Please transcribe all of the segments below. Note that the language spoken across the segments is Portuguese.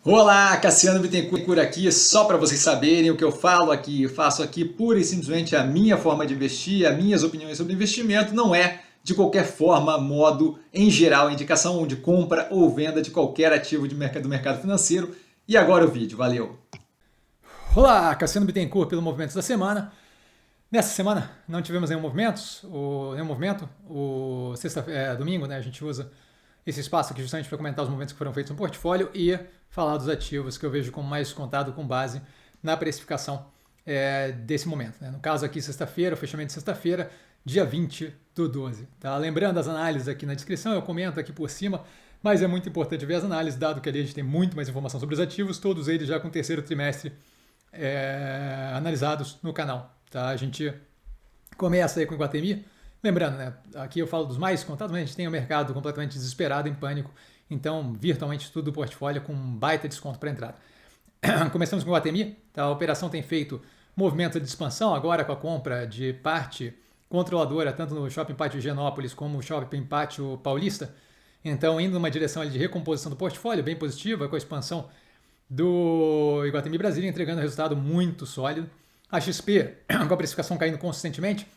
Olá, Cassiano Bittencourt aqui, só para vocês saberem o que eu falo aqui, eu faço aqui pura e simplesmente a minha forma de investir, as minhas opiniões sobre investimento, não é de qualquer forma, modo, em geral, indicação de compra ou venda de qualquer ativo do mercado financeiro. E agora o vídeo, valeu! Olá, Cassiano Bittencourt pelo Movimentos da Semana. Nessa semana não tivemos nenhum movimento. Domingo, né, a gente usa esse espaço aqui justamente para comentar os movimentos que foram feitos no portfólio e falar dos ativos que eu vejo como mais descontado com base na precificação desse momento. Né? No caso aqui, sexta-feira, o fechamento de sexta-feira, dia 20/12. Tá? Lembrando as análises aqui na descrição, eu comento aqui por cima, mas é muito importante ver as análises, dado que ali a gente tem muito mais informação sobre os ativos, todos eles já com o terceiro trimestre analisados no canal. Tá? A gente começa aí com o Iguatemi. Lembrando, né, aqui eu falo dos mais contados, mas a gente tem o mercado completamente desesperado, em pânico. Então, virtualmente tudo do portfólio com um baita desconto para entrada. Começamos com o Iguatemi. Tá? A operação tem feito movimento de expansão agora com a compra de parte controladora, tanto no Shopping Pátio Higienópolis como no Shopping Pátio Paulista. Então, indo numa direção de recomposição do portfólio, bem positiva, com a expansão do Iguatemi Brasília, entregando resultado muito sólido. A XP, com a precificação caindo consistentemente,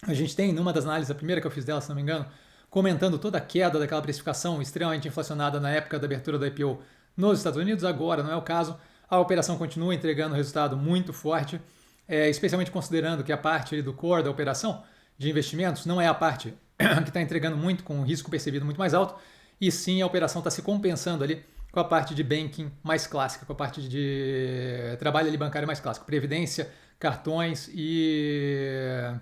a gente tem, numa das análises, a primeira que eu fiz dela, se não me engano, comentando toda a queda daquela precificação extremamente inflacionada na época da abertura do IPO nos Estados Unidos. Agora não é o caso. A operação continua entregando resultado muito forte, especialmente considerando que a parte do core da operação de investimentos não é a parte que está entregando muito, com um risco percebido muito mais alto, e sim a operação está se compensando ali com a parte de banking mais clássica, com a parte de trabalho ali bancário mais clássico, previdência, cartões e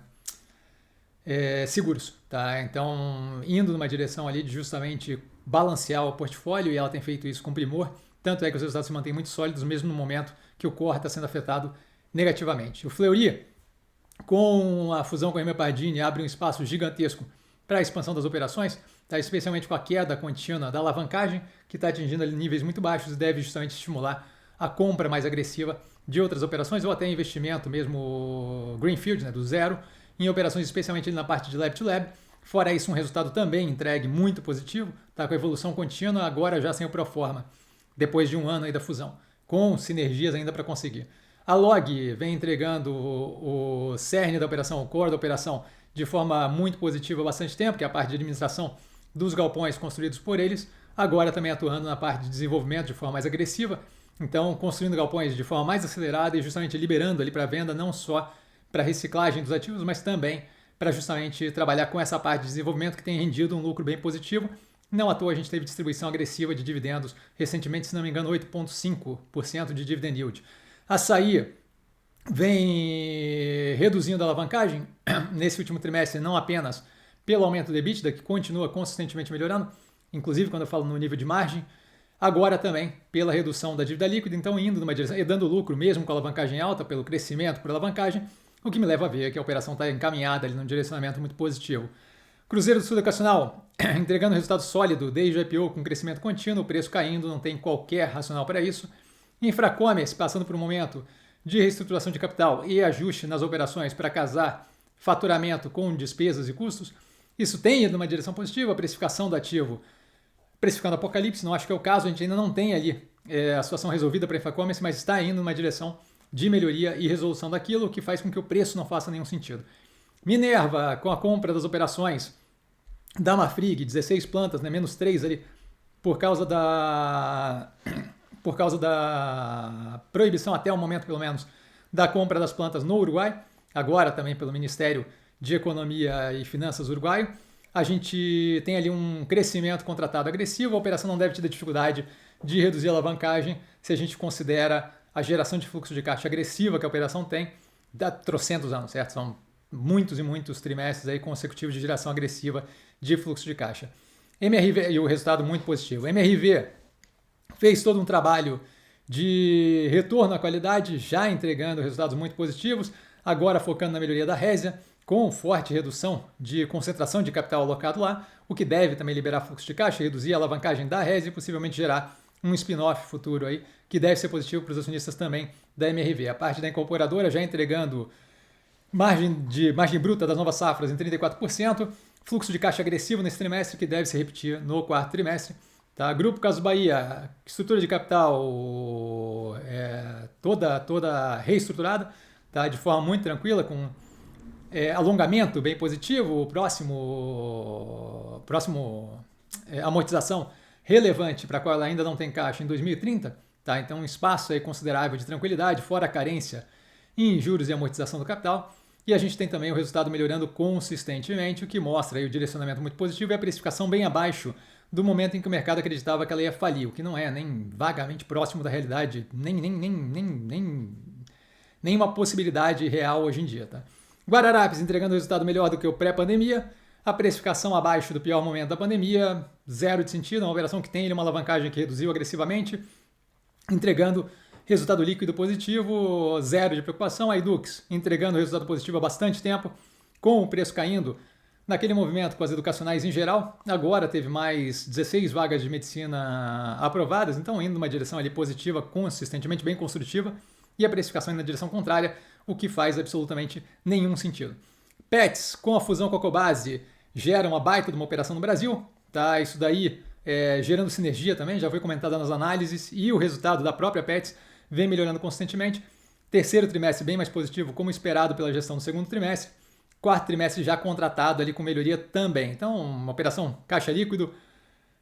seguros. Tá? Então, indo numa direção ali de justamente balancear o portfólio, e ela tem feito isso com primor, tanto é que os resultados se mantêm muito sólidos, mesmo no momento que o core está sendo afetado negativamente. O Fleury, com a fusão com a Remia Pardini, abre um espaço gigantesco para a expansão das operações, tá? Especialmente com a queda contínua da alavancagem, que está atingindo ali níveis muito baixos e deve justamente estimular a compra mais agressiva de outras operações, ou até investimento mesmo greenfield, né, do zero, em operações especialmente ali na parte de lab to lab. Fora isso, um resultado também entregue muito positivo, tá? Com a evolução contínua, agora já sem o Proforma, depois de um ano aí da fusão, com sinergias ainda para conseguir. A Log vem entregando o cerne da operação, o core da operação, de forma muito positiva há bastante tempo, que é a parte de administração dos galpões construídos por eles, agora também atuando na parte de desenvolvimento de forma mais agressiva, então construindo galpões de forma mais acelerada e justamente liberando ali para venda, não só para reciclagem dos ativos, mas também para justamente trabalhar com essa parte de desenvolvimento que tem rendido um lucro bem positivo. Não à toa a gente teve distribuição agressiva de dividendos recentemente, se não me engano, 8,5% de dividend yield. Açaí vem reduzindo a alavancagem nesse último trimestre, não apenas pelo aumento do EBITDA, que continua consistentemente melhorando, inclusive quando eu falo no nível de margem, agora também pela redução da dívida líquida, então indo numa direção e dando lucro mesmo com a alavancagem alta, pelo crescimento por alavancagem, o que me leva a ver que a operação está encaminhada ali num direcionamento muito positivo. Cruzeiro do Sul Educacional entregando resultado sólido desde o IPO, com crescimento contínuo, o preço caindo, não tem qualquer racional para isso. Infracommerce passando por um momento de reestruturação de capital e ajuste nas operações para casar faturamento com despesas e custos. Isso tem ido numa direção positiva, a precificação do ativo precificando Apocalipse, não acho que é o caso, a gente ainda não tem ali a situação resolvida para a Infracommerce, mas está indo numa direção de melhoria e resolução daquilo, o que faz com que o preço não faça nenhum sentido. Minerva, com a compra das operações da Marfrig, 16 plantas, né, menos 3 ali, por causa da proibição, até o momento pelo menos, da compra das plantas no Uruguai, agora também pelo Ministério de Economia e Finanças uruguaio. A gente tem ali um crescimento contratado agressivo, a operação não deve ter dificuldade de reduzir a alavancagem se a gente considera a geração de fluxo de caixa agressiva que a operação tem, dá trocentos anos, certo? São muitos e muitos trimestres aí consecutivos de geração agressiva de fluxo de caixa. MRV, e o resultado muito positivo. MRV fez todo um trabalho de retorno à qualidade, já entregando resultados muito positivos, agora focando na melhoria da Resia, com forte redução de concentração de capital alocado lá, o que deve também liberar fluxo de caixa, reduzir a alavancagem da Resia e possivelmente gerar um spin-off futuro aí, que deve ser positivo para os acionistas também da MRV. A parte da incorporadora já entregando margem bruta das novas safras em 34%, fluxo de caixa agressivo nesse trimestre, que deve se repetir no quarto trimestre. Tá? Grupo Casas Bahia, estrutura de capital toda reestruturada, tá? De forma muito tranquila, com alongamento bem positivo, próximo amortização relevante para a qual ela ainda não tem caixa em 2030, tá? Então um espaço aí considerável de tranquilidade, fora a carência em juros e amortização do capital. E a gente tem também o resultado melhorando consistentemente, o que mostra aí o direcionamento muito positivo e a precificação bem abaixo do momento em que o mercado acreditava que ela ia falir, o que não é nem vagamente próximo da realidade, nem uma possibilidade real hoje em dia. Tá? Guararapes entregando resultado melhor do que o pré-pandemia, a precificação abaixo do pior momento da pandemia, zero de sentido, uma operação que tem uma alavancagem que reduziu agressivamente, entregando resultado líquido positivo, zero de preocupação. A Edux entregando resultado positivo há bastante tempo, com o preço caindo naquele movimento com as educacionais em geral. Agora teve mais 16 vagas de medicina aprovadas, então indo numa direção ali positiva, consistentemente bem construtiva, e a precificação indo na direção contrária, o que faz absolutamente nenhum sentido. Pets, com a fusão com a Cobase, gera uma baita de uma operação no Brasil, tá? Isso daí gerando sinergia também, já foi comentado nas análises, e o resultado da própria Pets vem melhorando consistentemente. Terceiro trimestre bem mais positivo, como esperado pela gestão do segundo trimestre. Quarto trimestre já contratado ali com melhoria também. Então, uma operação caixa líquido,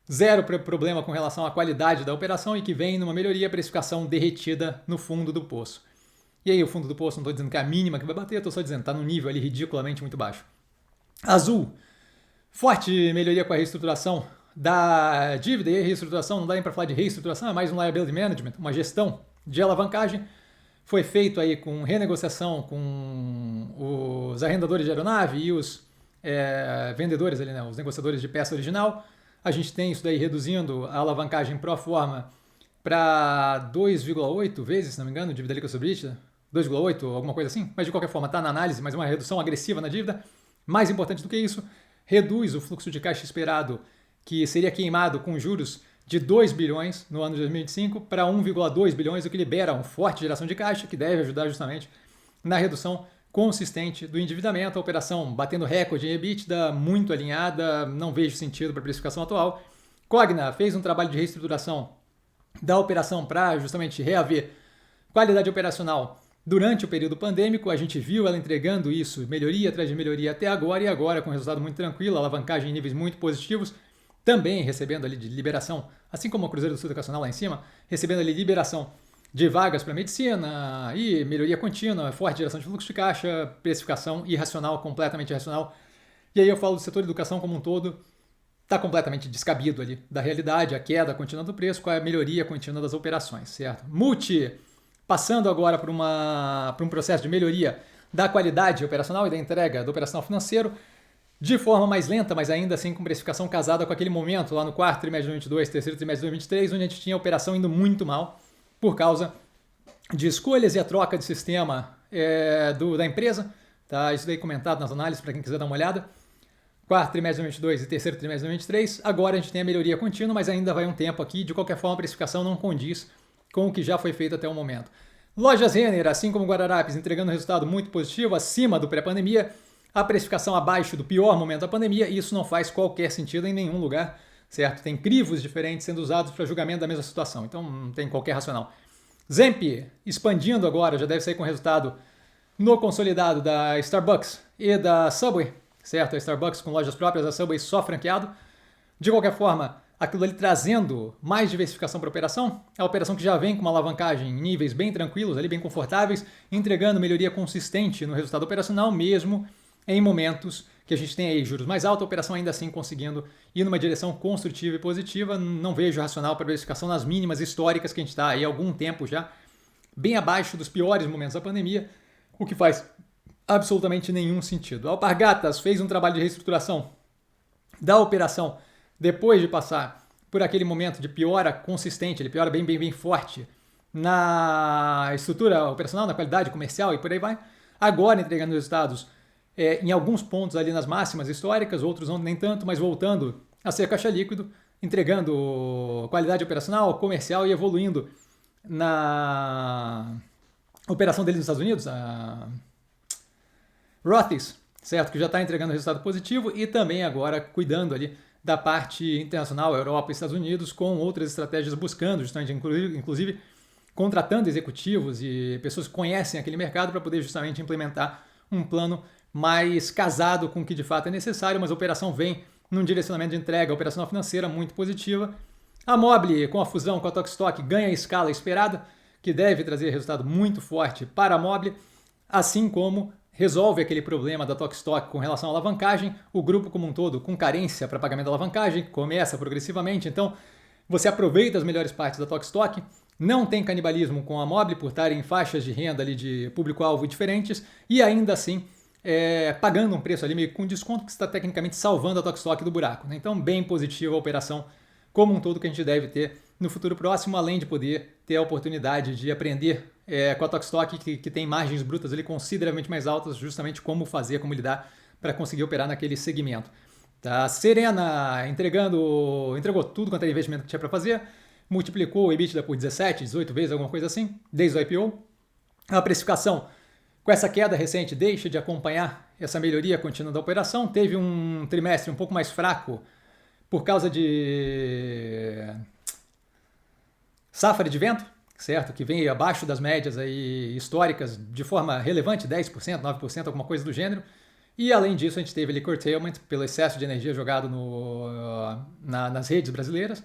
zero problema com relação à qualidade da operação e que vem numa melhoria, precificação derretida no fundo do poço. E aí, o fundo do poço, não estou dizendo que é a mínima que vai bater, estou só dizendo que está num nível ali ridiculamente muito baixo. Azul, forte melhoria com a reestruturação da dívida, e a reestruturação, não dá nem para falar de reestruturação, é mais um liability management, uma gestão de alavancagem. Foi feito aí com renegociação com os arrendadores de aeronave e os vendedores ali, né, os negociadores de peça original. A gente tem isso daí reduzindo a alavancagem pro forma para 2,8 vezes, se não me engano, dívida líquida sobre líquida, 2,8, alguma coisa assim, mas de qualquer forma está na análise, mas uma redução agressiva na dívida. Mais importante do que isso, reduz o fluxo de caixa esperado, que seria queimado com juros de 2 bilhões no ano de 2025 para 1,2 bilhões, o que libera uma forte geração de caixa, que deve ajudar justamente na redução consistente do endividamento. A operação batendo recorde em EBITDA, muito alinhada, não vejo sentido para a precificação atual. Cogna fez um trabalho de reestruturação da operação para justamente reaver qualidade operacional durante o período pandêmico. A gente viu ela entregando isso, melhoria atrás de melhoria até agora, e agora com resultado muito tranquilo, alavancagem em níveis muito positivos, também recebendo ali de liberação, assim como o Cruzeiro do Sul Educacional lá em cima, recebendo ali liberação de vagas para medicina e melhoria contínua, forte geração de fluxo de caixa, precificação irracional, completamente irracional. E aí eu falo do setor de educação como um todo, está completamente descabido ali da realidade, a queda contínua do preço com a melhoria contínua das operações, certo? Multi, passando agora por um processo de melhoria da qualidade operacional e da entrega do operacional financeiro, de forma mais lenta, mas ainda assim com precificação casada com aquele momento lá no quarto trimestre de 2022, terceiro trimestre de 2023, onde a gente tinha a operação indo muito mal por causa de escolhas e a troca de sistema da empresa. Tá? Isso daí comentado nas análises para quem quiser dar uma olhada. Quarto trimestre de 2022 e terceiro trimestre de 2023. Agora a gente tem a melhoria contínua, mas ainda vai um tempo aqui. De qualquer forma, a precificação não condiz com o que já foi feito até o momento. Lojas Renner, assim como Guararapes, entregando um resultado muito positivo, acima do pré-pandemia. A precificação abaixo do pior momento da pandemia, e isso não faz qualquer sentido em nenhum lugar, certo? Tem crivos diferentes sendo usados para julgamento da mesma situação, então não tem qualquer racional. Zemp, expandindo agora, já deve sair com resultado no consolidado da Starbucks e da Subway, certo? A Starbucks com lojas próprias, a Subway só franqueado. De qualquer forma, aquilo ali trazendo mais diversificação para a operação, a operação que já vem com uma alavancagem em níveis bem tranquilos, ali bem confortáveis, entregando melhoria consistente no resultado operacional, mesmo em momentos que a gente tem aí juros mais altos, a operação ainda assim conseguindo ir numa direção construtiva e positiva. Não vejo racional para verificação nas mínimas históricas que a gente está aí há algum tempo já, bem abaixo dos piores momentos da pandemia, o que faz absolutamente nenhum sentido. A Alpargatas fez um trabalho de reestruturação da operação depois de passar por aquele momento de piora consistente, ele piora bem forte na estrutura operacional, na qualidade comercial e por aí vai. Agora entregando resultados em alguns pontos ali nas máximas históricas, outros não nem tanto, mas voltando a ser caixa líquido, entregando qualidade operacional, comercial e evoluindo na operação deles nos Estados Unidos, a Rothy's, certo? Que já está entregando resultado positivo e também agora cuidando ali da parte internacional, Europa e Estados Unidos, com outras estratégias buscando, justamente, inclusive, contratando executivos e pessoas que conhecem aquele mercado para poder justamente implementar um plano mais casado com o que de fato é necessário, mas a operação vem num direcionamento de entrega operacional financeira muito positiva. A Mobile, com a fusão com a Tokstok, ganha a escala esperada, que deve trazer resultado muito forte para a Mobile, assim como resolve aquele problema da Tokstok com relação à alavancagem, o grupo como um todo com carência para pagamento da alavancagem, começa progressivamente, então você aproveita as melhores partes da Tokstok, não tem canibalismo com a Mobile por estar em faixas de renda ali de público-alvo diferentes e ainda assim pagando um preço ali meio com desconto que está tecnicamente salvando a Tokstok do buraco. Né? Então bem positiva a operação como um todo que a gente deve ter no futuro próximo, além de poder ter a oportunidade de aprender com a Tokstok, que tem margens brutas ali consideravelmente mais altas, justamente como fazer, como lidar para conseguir operar naquele segmento. Tá? Serena entregou tudo quanto era investimento que tinha para fazer, multiplicou o EBITDA por 17, 18 vezes, alguma coisa assim, desde o IPO. A precificação, com essa queda recente, deixa de acompanhar essa melhoria contínua da operação. Teve um trimestre um pouco mais fraco por causa de safra de vento, certo? Que vem abaixo das médias aí históricas de forma relevante, 10%, 9%, alguma coisa do gênero. E além disso, a gente teve ali curtailment pelo excesso de energia jogado nas redes brasileiras.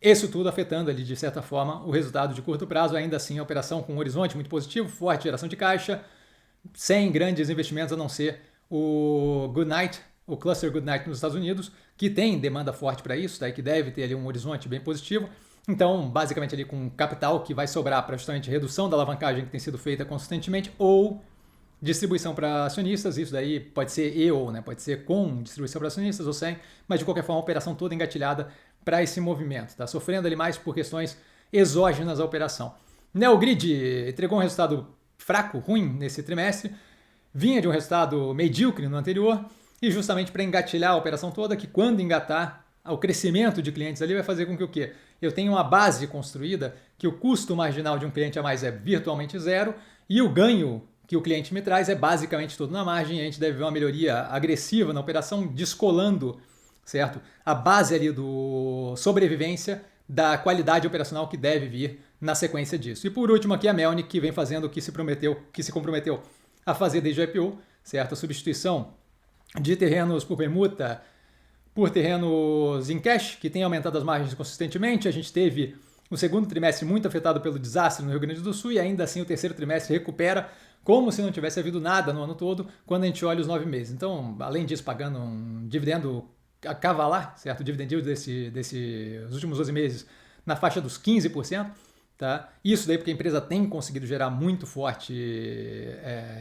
Isso tudo afetando ali, de certa forma, o resultado de curto prazo. Ainda assim, a operação com um horizonte muito positivo, forte geração de caixa, sem grandes investimentos a não ser o Goodnight, o cluster Goodnight nos Estados Unidos, que tem demanda forte para isso, tá? E que deve ter ali um horizonte bem positivo. Então, basicamente ali com capital que vai sobrar para justamente redução da alavancagem que tem sido feita consistentemente ou distribuição para acionistas, isso daí pode ser né? Pode ser com distribuição para acionistas ou sem, mas de qualquer forma a operação toda engatilhada para esse movimento, tá? Sofrendo ali mais por questões exógenas à operação. Neogrid entregou um resultado fraco, ruim nesse trimestre, vinha de um resultado medíocre no anterior e justamente para engatilhar a operação toda, que quando engatar, o crescimento de clientes ali vai fazer com que o quê? Eu tenha uma base construída que o custo marginal de um cliente a mais é virtualmente zero e o ganho que o cliente me traz é basicamente tudo na margem, e a gente deve ver uma melhoria agressiva na operação, descolando, certo? A base ali do sobrevivência da qualidade operacional que deve vir na sequência disso. E por último aqui a Melnick, que vem fazendo o que se comprometeu a fazer desde o IPO, certo? A substituição de terrenos por permuta por terrenos em cash, que tem aumentado as margens consistentemente. A gente teve o segundo trimestre muito afetado pelo desastre no Rio Grande do Sul e ainda assim o terceiro trimestre recupera como se não tivesse havido nada no ano todo quando a gente olha os 9 meses. Então, além disso, pagando um dividendo a cavalar, certo? O dividend yield desses últimos 12 meses na faixa dos 15%. Tá? Isso daí porque a empresa tem conseguido gerar muito forte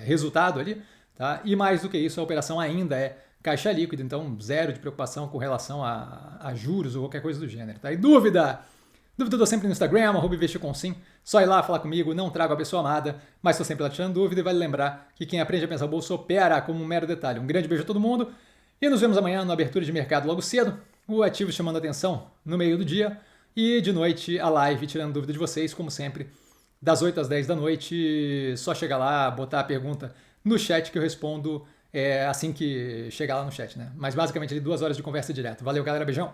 resultado ali. Tá? E mais do que isso, a operação ainda é caixa líquido, então zero de preocupação com relação a juros ou qualquer coisa do gênero. Tá? E dúvida eu estou sempre no Instagram, @investircomsim. Só ir lá falar comigo, não trago a pessoa amada, mas estou sempre lá tirando dúvida e vale lembrar que quem aprende a pensar o bolso opera como um mero detalhe. Um grande beijo a todo mundo e nos vemos amanhã na abertura de mercado logo cedo, o ativo chamando a atenção no meio do dia e de noite a live tirando dúvida de vocês, como sempre, das 8 às 10 da noite. Só chegar lá, botar a pergunta no chat que eu respondo assim que chegar lá no chat, né? Mas basicamente ali 2 horas de conversa direto. Valeu, galera, beijão!